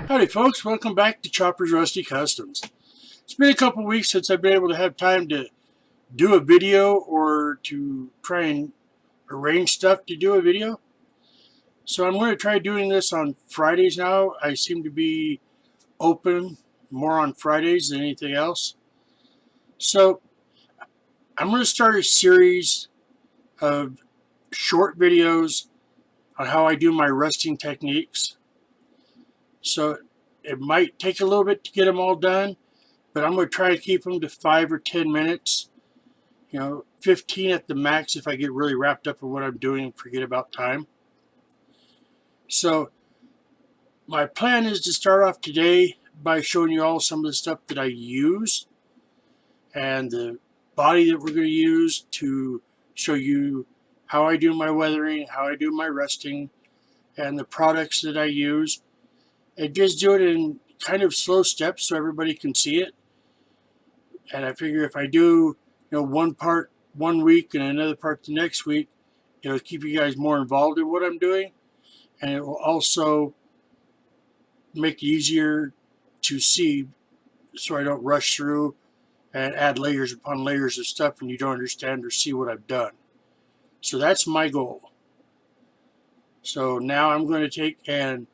Howdy folks, welcome back to Choppersrustycustoms. It's been a couple weeks since I've been able to have time to do a video or to try and arrange stuff to do a video. So I'm going to try doing this on Fridays now. I seem to be open more on Fridays than anything else. So I'm going to start a series of short videos on how I do my rusting techniques. So it might take a little bit to get them all done, but I'm going to try to keep them to 5 or 10 minutes, 15 at the max if I get really wrapped up in what I'm doing and forget about time. So my plan is to start off today by showing you all some of the stuff that I use and the body that we're going to use to show you how I do my weathering, how I do my rusting, and the products that I use. And just do it in kind of slow steps so everybody can see it. And I figure if I do, one part 1 week and another part the next week, it'll keep you guys more involved in what I'm doing. And it will also make it easier to see so I don't rush through and add layers upon layers of stuff and you don't understand or see what I've done. So that's my goal. So now I'm going to take and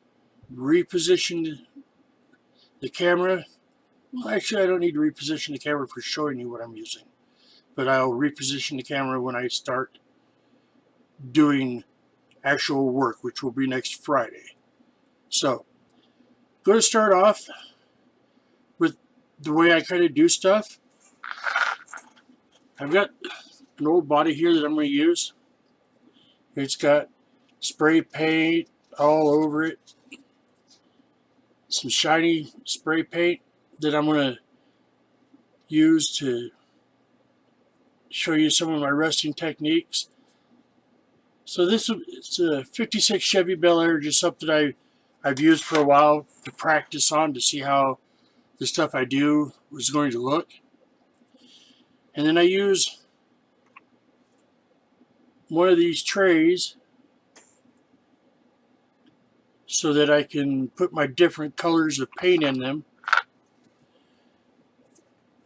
reposition the camera. Well, actually, I don't need to reposition the camera for showing you what I'm using, but I'll reposition the camera when I start doing actual work, which will be next Friday. So, I'm going to start off with the way I kind of do stuff. I've got an old body here that I'm going to use. It's got spray paint all over it. Some shiny spray paint that I'm going to use to show you some of my rusting techniques. So it's a 56 Chevy Bel Air, just something I've used for a while to practice on to see how the stuff I do was going to look. And then I use one of these trays so that I can put my different colors of paint in them.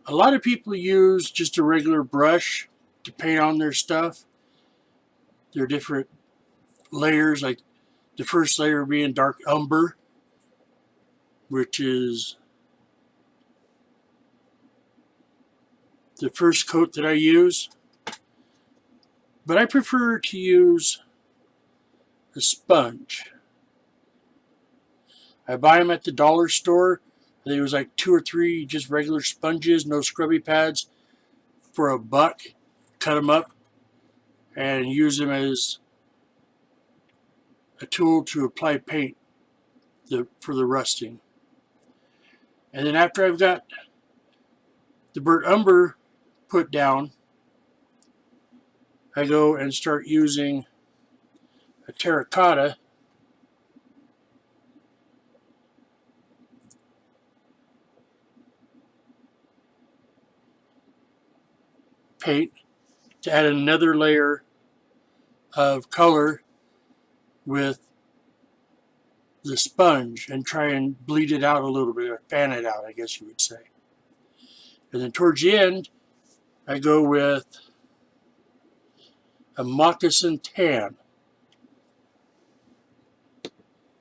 A lot of people use just a regular brush to paint on their stuff. There are different layers, like the first layer being dark umber, which is the first coat that I use. But I prefer to use a sponge. I buy them at the dollar store. I think it was like 2 or 3 just regular sponges, no scrubby pads, for $1. Cut them up and use them as a tool to apply paint for the rusting. And then after I've got the burnt umber put down, I go and start using a terracotta paint to add another layer of color with the sponge and try and bleed it out a little bit, or fan it out, I guess you would say. And then towards the end, I go with a moccasin tan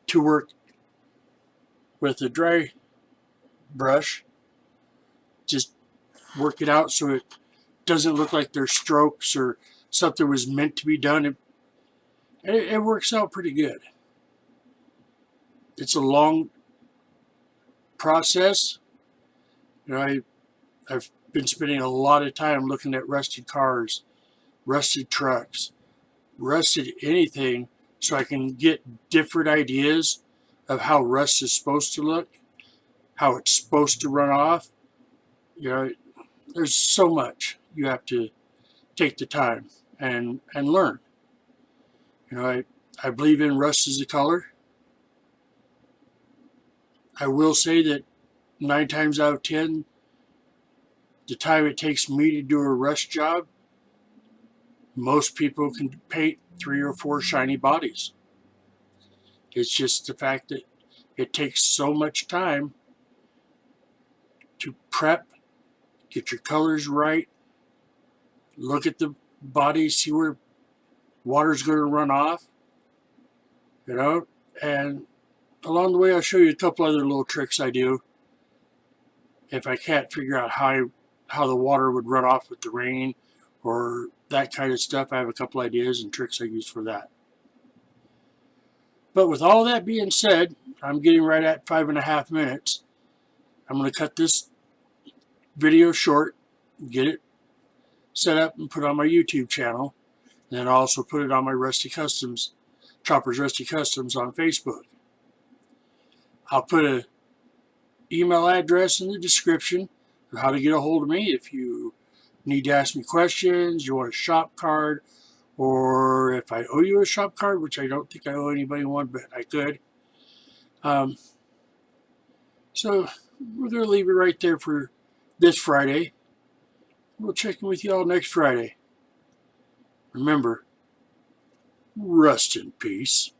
to work with a dry brush. Just work it out so it doesn't look like there's strokes or something was meant to be done. It works out pretty good. It's a long process. I've been spending a lot of time looking at rusted cars, rusted trucks, rusted anything, so I can get different ideas of how rust is supposed to look, how it's supposed to run off. There's so much you have to take the time and learn. I believe in rust as a color. I will say that 9 times out of 10, the time it takes me to do a rust job, most people can paint 3 or 4 shiny bodies. It's just the fact that It takes so much time to prep, get your colors right, look at the body, see where water's going to run off, and along the way I'll show you a couple other little tricks I do if I can't figure out how the water would run off with the rain or that kind of stuff. I have a couple ideas and tricks I use for that. But with all that being said, I'm getting right at 5.5 minutes. I'm going to cut this video short, get it set up and put it on my YouTube channel, and then also put it on my Rusty Customs, Chopper's Rusty Customs on Facebook. I'll put an email address in the description of how to get a hold of me if you need to ask me questions, you want a shop card, or if I owe you a shop card, which I don't think I owe anybody one, but I could. So we're going to leave it right there for this Friday. We'll check in with you all next Friday. Remember, rest in peace.